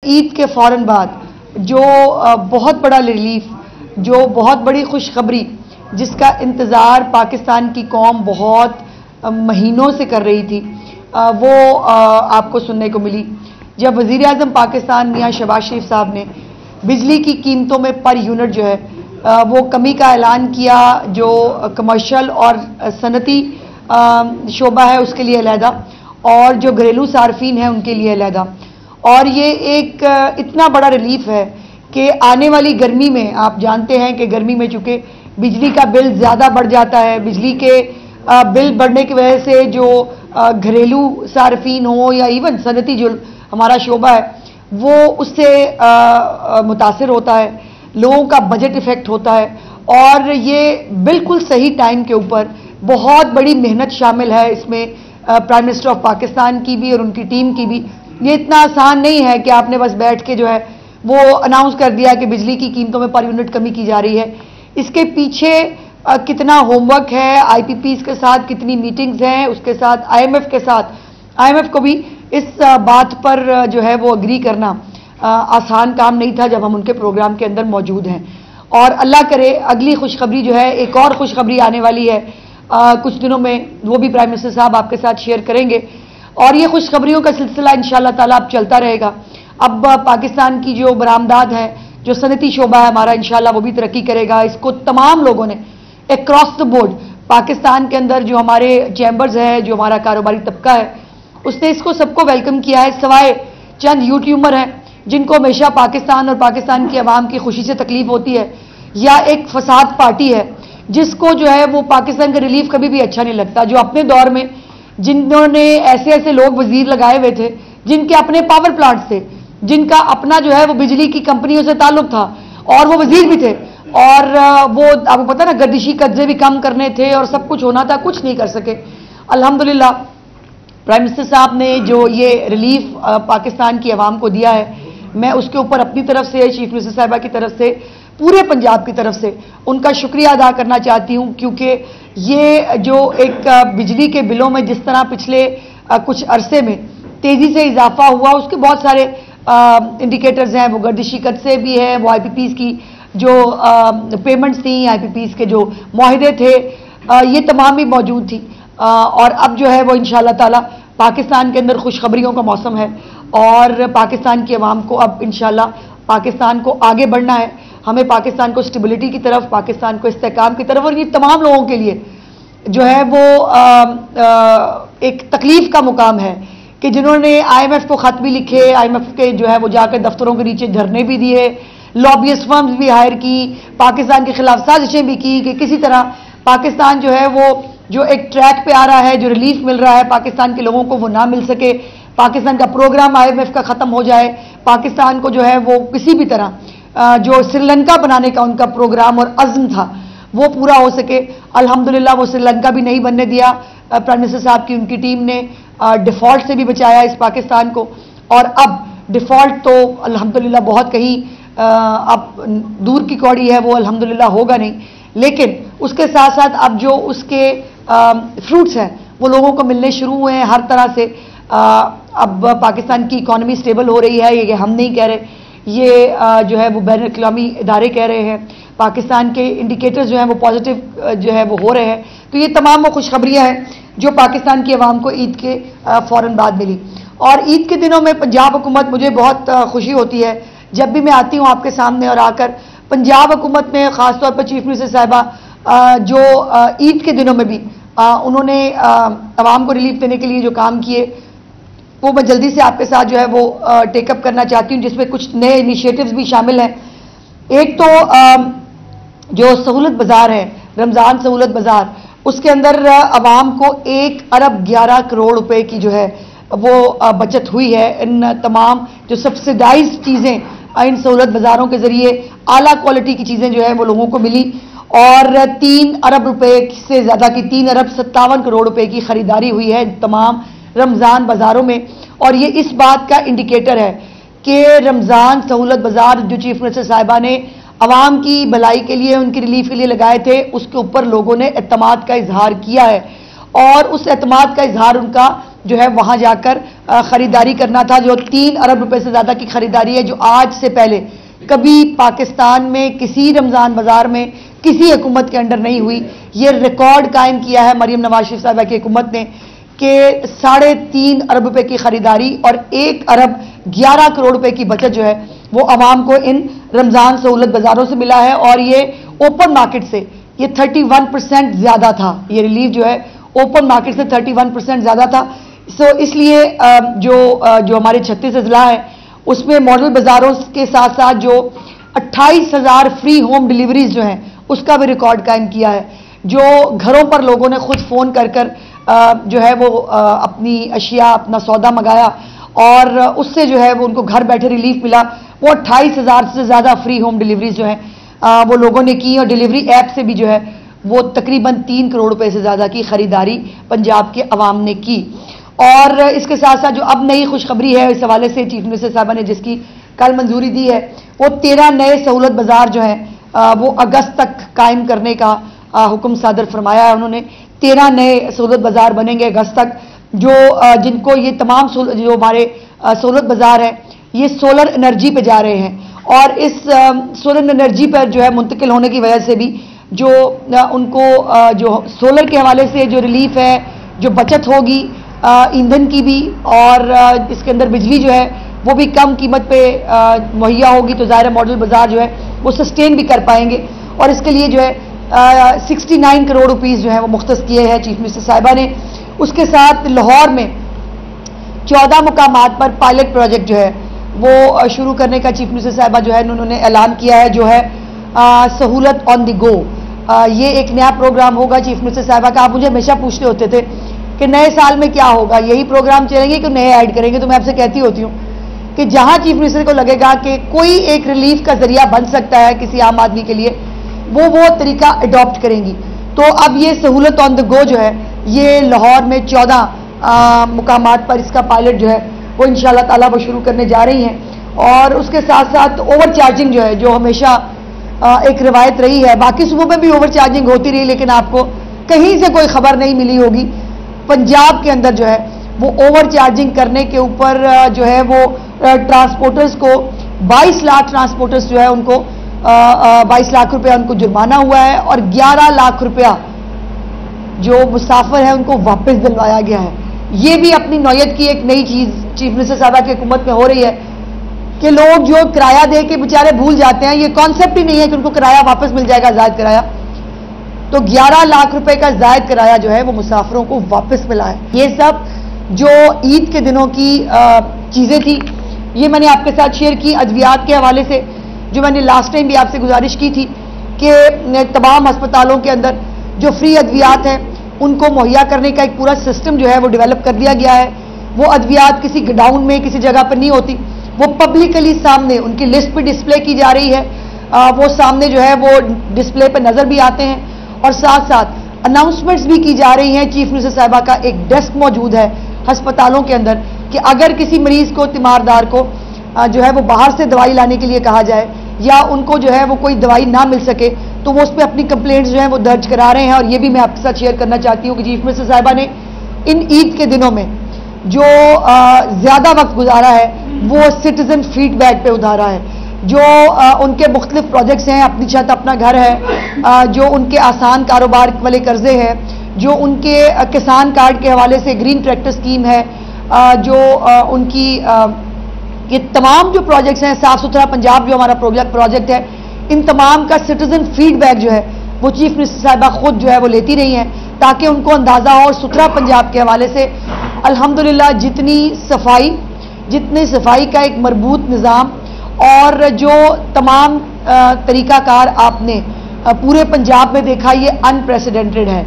عید کے فوراً بعد جو بہت بڑا ریلیف، جو بہت بڑی خوشخبری جس کا انتظار پاکستان کی قوم بہت مہینوں سے کر رہی تھی، وہ آپ کو سننے کو ملی جب وزیر اعظم پاکستان میاں شہباز شریف صاحب نے بجلی کی قیمتوں میں پر یونٹ جو ہے وہ کمی کا اعلان کیا، جو کمرشل اور صنعتی شعبہ ہے اس کے لیے علیحدہ اور جو گھریلو صارفین ہیں ان کے لیے علیحدہ. اور یہ ایک اتنا بڑا ریلیف ہے کہ آنے والی گرمی میں آپ جانتے ہیں کہ گرمی میں چونکہ بجلی کا بل زیادہ بڑھ جاتا ہے، بجلی کے بل بڑھنے کی وجہ سے جو گھریلو صارفین ہوں یا ایون صنعتی جو ہمارا شعبہ ہے وہ اس سے متاثر ہوتا ہے، لوگوں کا بجٹ افیکٹ ہوتا ہے. اور یہ بالکل صحیح ٹائم کے اوپر بہت بڑی محنت شامل ہے اس میں پرائم منسٹر آف پاکستان کی بھی اور ان کی ٹیم کی بھی. یہ اتنا آسان نہیں ہے کہ آپ نے بس بیٹھ کے جو ہے وہ اناؤنس کر دیا کہ بجلی کی قیمتوں میں پر یونٹ کمی کی جا رہی ہے. اس کے پیچھے کتنا ہوم ورک ہے، آئی پی پیز کے ساتھ کتنی میٹنگز ہیں، اس کے ساتھ آئی ایم ایف کے ساتھ، آئی ایم ایف کو بھی اس بات پر جو ہے وہ اگری کرنا آسان کام نہیں تھا جب ہم ان کے پروگرام کے اندر موجود ہیں. اور اللہ کرے اگلی خوشخبری جو ہے، ایک اور خوشخبری آنے والی ہے کچھ دنوں میں، وہ بھی پرائم منسٹر صاحب آپ کے ساتھ شیئر کریں گے. اور یہ خوشخبریوں کا سلسلہ انشاءاللہ تعالیٰ اب چلتا رہے گا. اب پاکستان کی جو برآمدات ہیں، جو صنعتی شعبہ ہے ہمارا، انشاءاللہ وہ بھی ترقی کرے گا. اس کو تمام لوگوں نے اکراس دا بورڈ پاکستان کے اندر جو ہمارے چیمبرز ہیں، جو ہمارا کاروباری طبقہ ہے، اس نے اس کو سب کو ویلکم کیا ہے، سوائے چند یوٹیوبر ہیں جن کو ہمیشہ پاکستان اور پاکستان کی عوام کی خوشی سے تکلیف ہوتی ہے، یا ایک فساد پارٹی ہے جس کو جو ہے وہ پاکستان کا ریلیف کبھی بھی اچھا نہیں لگتا، جو اپنے دور میں جنہوں نے ایسے ایسے لوگ وزیر لگائے ہوئے تھے جن کے اپنے پاور پلانٹس تھے، جن کا اپنا جو ہے وہ بجلی کی کمپنیوں سے تعلق تھا اور وہ وزیر بھی تھے، اور وہ آپ کو پتہ نا گردشی قبضے بھی کم کرنے تھے اور سب کچھ ہونا تھا، کچھ نہیں کر سکے. الحمدللہ پرائم منسٹر صاحب نے جو یہ ریلیف پاکستان کی عوام کو دیا ہے، میں اس کے اوپر اپنی طرف سے، چیف منسٹر صاحبہ کی طرف سے، پورے پنجاب کی طرف سے ان کا شکریہ ادا کرنا چاہتی ہوں. کیونکہ یہ جو ایک بجلی کے بلوں میں جس طرح پچھلے کچھ عرصے میں تیزی سے اضافہ ہوا، اس کے بہت سارے انڈیکیٹرز ہیں، وہ گردشی قد سے بھی ہے، وہ آئی پی پیز کی جو پیمنٹس تھیں، آئی پی پیز کے جو معاہدے تھے، یہ تمام بھی موجود تھی. اور اب جو ہے وہ انشاءاللہ تعالی پاکستان کے اندر خوشخبریوں کا موسم ہے اور پاکستان کی عوام کو اب انشاءاللہ پاکستان کو آگے بڑھنا ہے. ہمیں پاکستان کو اسٹیبلٹی کی طرف، پاکستان کو استحکام کی طرف، اور یہ تمام لوگوں کے لیے جو ہے وہ ایک تکلیف کا مقام ہے کہ جنہوں نے آئی ایم ایف کو خط بھی لکھے، آئی ایم ایف کے جو ہے وہ جا کے دفتروں کے نیچے دھرنے بھی دیے، لابیسٹ فرمز بھی ہائر کی، پاکستان کے خلاف سازشیں بھی کی کہ کسی طرح پاکستان جو ہے وہ جو ایک ٹریک پہ آ رہا ہے، جو ریلیف مل رہا ہے پاکستان کے لوگوں کو، وہ نہ مل سکے، پاکستان کا پروگرام آئی ایم ایف کا ختم ہو جائے، پاکستان کو جو ہے وہ کسی بھی طرح جو سری لنکا بنانے کا ان کا پروگرام اور عزم تھا وہ پورا ہو سکے. الحمدللہ وہ سری لنکا بھی نہیں بننے دیا پرائم منسٹر صاحب کی ان کی ٹیم نے، ڈیفالٹ سے بھی بچایا اس پاکستان کو. اور اب ڈیفالٹ تو الحمدللہ بہت کہیں اب دور کی کوڑی ہے، وہ الحمدللہ ہوگا نہیں، لیکن اس کے ساتھ ساتھ اب جو اس کے فروٹس ہیں وہ لوگوں کو ملنے شروع ہوئے ہیں ہر طرح سے. اب پاکستان کی اکانومی سٹیبل ہو رہی ہے، یہ ہم نہیں کہہ رہے، یہ جو ہے وہ بین الاقوامی ادارے کہہ رہے ہیں. پاکستان کے انڈیکیٹرز جو ہیں وہ پازیٹیو جو ہے وہ ہو رہے ہیں. تو یہ تمام وہ خوشخبریاں ہیں جو پاکستان کی عوام کو عید کے فوراً بعد ملی. اور عید کے دنوں میں پنجاب حکومت، مجھے بہت خوشی ہوتی ہے جب بھی میں آتی ہوں آپ کے سامنے اور آ کر پنجاب حکومت نے خاص طور پر چیف منسٹر صاحبہ جو عید کے دنوں میں بھی انہوں نے عوام کو ریلیف دینے کے لیے جو کام کیے، وہ میں جلدی سے آپ کے ساتھ جو ہے وہ ٹیک اپ کرنا چاہتی ہوں، جس میں کچھ نئے انیشیٹوز بھی شامل ہیں. ایک تو جو سہولت بازار ہے، رمضان سہولت بازار، اس کے اندر عوام کو 1 ارب 11 کروڑ روپے کی جو ہے وہ بچت ہوئی ہے. ان تمام جو سبسڈائز چیزیں ان سہولت بازاروں کے ذریعے اعلیٰ کوالٹی کی چیزیں جو ہے وہ لوگوں کو ملی، اور 3 ارب روپے سے زیادہ کی 3 ارب 57 کروڑ روپے کی خریداری ہوئی ہے تمام رمضان بازاروں میں. اور یہ اس بات کا انڈیکیٹر ہے کہ رمضان سہولت بازار جو چیف منسٹر صاحبہ نے عوام کی بھلائی کے لیے، ان کی ریلیف کے لیے لگائے تھے، اس کے اوپر لوگوں نے اعتماد کا اظہار کیا ہے، اور اس اعتماد کا اظہار ان کا جو ہے وہاں جا کر خریداری کرنا تھا، جو 3 ارب روپے سے زیادہ کی خریداری ہے، جو آج سے پہلے کبھی پاکستان میں کسی رمضان بازار میں کسی حکومت کے انڈر نہیں ہوئی۔ یہ ریکارڈ قائم کیا ہے مریم نواز شریف صاحبہ کی حکومت نے کہ 3.5 ارب روپے کی خریداری اور 1 ارب 11 کروڑ روپے کی بچت جو ہے وہ عوام کو ان رمضان سہولت بازاروں سے ملا ہے، اور یہ اوپن مارکیٹ سے یہ 31% زیادہ تھا۔ یہ ریلیف جو ہے اوپن مارکیٹ سے 31% زیادہ تھا۔ اس لیے جو ہمارے 36 اضلاع ہیں اس میں ماڈل بازاروں کے ساتھ ساتھ جو 28,000 فری ہوم ڈیلیوریز جو ہیں اس کا بھی ریکارڈ قائم کیا ہے، جو گھروں پر لوگوں نے خود فون کر جو ہے وہ اپنی اشیاء اپنا سودا منگایا، اور اس سے جو ہے وہ ان کو گھر بیٹھے ریلیف ملا۔ وہ 28,000 سے زیادہ فری ہوم ڈیلیوریز جو ہیں وہ لوگوں نے کی، اور ڈیلیوری ایپ سے بھی جو ہے وہ تقریباً 3 کروڑ روپے سے زیادہ کی خریداری پنجاب کے عوام نے کی۔ اور اس کے ساتھ ساتھ جو اب نئی خوشخبری ہے اس حوالے سے چیف منسٹر صاحبہ نے جس کی کل منظوری دی ہے، وہ 13 نئے سہولت بازار جو ہیں وہ اگست تک قائم کرنے کا حکم صادر فرمایا ہے انہوں نے۔ 13 نئے سہولت بازار بنیں گے اگست تک، جن کو یہ تمام جو ہمارے سہولت بازار ہیں یہ سولر انرجی پہ جا رہے ہیں، اور اس سولر انرجی پر جو ہے منتقل ہونے کی وجہ سے بھی جو ان کو جو سولر کے حوالے سے جو ریلیف ہے، جو بچت ہوگی ایندھن کی بھی، اور اس کے اندر بجلی جو ہے وہ بھی کم قیمت پہ مہیا ہوگی، تو ظاہر ماڈل بازار جو ہے وہ سسٹین بھی کر پائیں گے۔ اور اس کے لیے جو ہے 69 کروڑ روپیز جو ہے وہ مختص کیے ہیں چیف منسٹر صاحبہ نے۔ اس کے ساتھ لاہور میں 14 مقامات پر پائلٹ پروجیکٹ جو ہے وہ شروع کرنے کا چیف منسٹر صاحبہ جو ہے انہوں نے اعلان کیا ہے، جو ہے سہولت آن دی گو۔ یہ ایک نیا پروگرام ہوگا چیف منسٹر صاحبہ کا۔ آپ مجھے ہمیشہ پوچھتے ہوتے تھے کہ نئے سال میں کیا ہوگا، یہی پروگرام چلیں گے کہ نئے ایڈ کریں گے؟ تو میں آپ سے کہتی ہوتی ہوں کہ جہاں چیف منسٹر کو لگے گا کہ کوئی ایک ریلیف کا ذریعہ بن سکتا ہے کسی عام آدمی کے لیے، وہ طریقہ اڈاپٹ کریں گی۔ تو اب یہ سہولت آن دی گو جو ہے یہ لاہور میں 14 مقامات پر اس کا پائلٹ جو ہے وہ انشاءاللہ تعالیٰ وہ شروع کرنے جا رہی ہیں۔ اور اس کے ساتھ ساتھ اوور چارجنگ جو ہے، جو ہمیشہ ایک روایت رہی ہے، باقی صوبوں میں بھی اوور چارجنگ ہوتی رہی، لیکن آپ کو کہیں سے کوئی خبر نہیں ملی ہوگی۔ پنجاب کے اندر جو ہے وہ اوور چارجنگ کرنے کے اوپر جو ہے وہ ٹرانسپورٹرز کو 22 لاکھ ٹرانسپورٹرز جو ہے ان کو 22 لاکھ روپیہ ان کو جرمانہ ہوا ہے، اور 11 لاکھ روپیہ جو مسافر ہیں ان کو واپس دلوایا گیا ہے۔ یہ بھی اپنی نوعیت کی ایک نئی چیز چیف منسٹر صاحبہ کی حکومت میں ہو رہی ہے کہ لوگ جو کرایہ دے کے بیچارے بھول جاتے ہیں، یہ کانسیپٹ ہی نہیں ہے کہ ان کو کرایہ واپس مل جائے گا، زائد کرایہ۔ تو 11 لاکھ روپے کا زائد کرایہ جو ہے وہ مسافروں کو واپس ملا ہے۔ یہ سب جو عید کے دنوں کی چیزیں تھی یہ میں نے آپ کے ساتھ شیئر کی۔ ادویات کے حوالے سے جو میں نے لاسٹ ٹائم بھی آپ سے گزارش کی تھی کہ تمام ہسپتالوں کے اندر جو فری ادویات ہیں ان کو مہیا کرنے کا ایک پورا سسٹم جو ہے وہ ڈیولپ کر دیا گیا ہے۔ وہ ادویات کسی گڈاؤن میں کسی جگہ پر نہیں ہوتی، وہ پبلکلی سامنے ان کی لسٹ پہ ڈسپلے کی جا رہی ہے، وہ سامنے جو ہے وہ ڈسپلے پہ نظر بھی آتے ہیں، اور ساتھ ساتھ اناؤنسمنٹس بھی کی جا رہی ہیں۔ چیف منسٹر صاحبہ کا ایک ڈیسک موجود ہے ہسپتالوں کے اندر کہ اگر کسی مریض کو، تیماردار کو جو ہے وہ باہر سے دوائی لانے کے لیے کہا جائے، یا ان کو جو ہے وہ کوئی دوائی نہ مل سکے، تو وہ اس پہ اپنی کمپلینٹس جو ہیں وہ درج کرا رہے ہیں۔ اور یہ بھی میں آپ کے ساتھ شیئر کرنا چاہتی ہوں کہ چیف منسٹر صاحبہ نے ان عید کے دنوں میں جو زیادہ وقت گزارا ہے وہ سٹیزن فیڈ بیک پہ ادھارا ہے۔ جو ان کے مختلف پروجیکٹس ہیں، اپنی چھت اپنا گھر ہے، جو ان کے آسان کاروبار والے قرضے ہیں، جو ان کے کسان کارڈ کے حوالے سے گرین ٹریکٹر اسکیم ہے، جو ان کی یہ تمام جو پروجیکٹس ہیں، صاف ستھرا پنجاب جو ہمارا پروجیکٹ ہے، ان تمام کا سٹیزن فیڈ بیک جو ہے وہ چیف منسٹر صاحبہ خود جو ہے وہ لیتی رہی ہیں، تاکہ ان کو اندازہ ہو۔ اور ستھرا پنجاب کے حوالے سے الحمدللہ جتنی صفائی کا ایک مربوط نظام اور جو تمام طریقہ کار آپ نے پورے پنجاب میں دیکھا، یہ ان پریسیڈنٹڈ ہے۔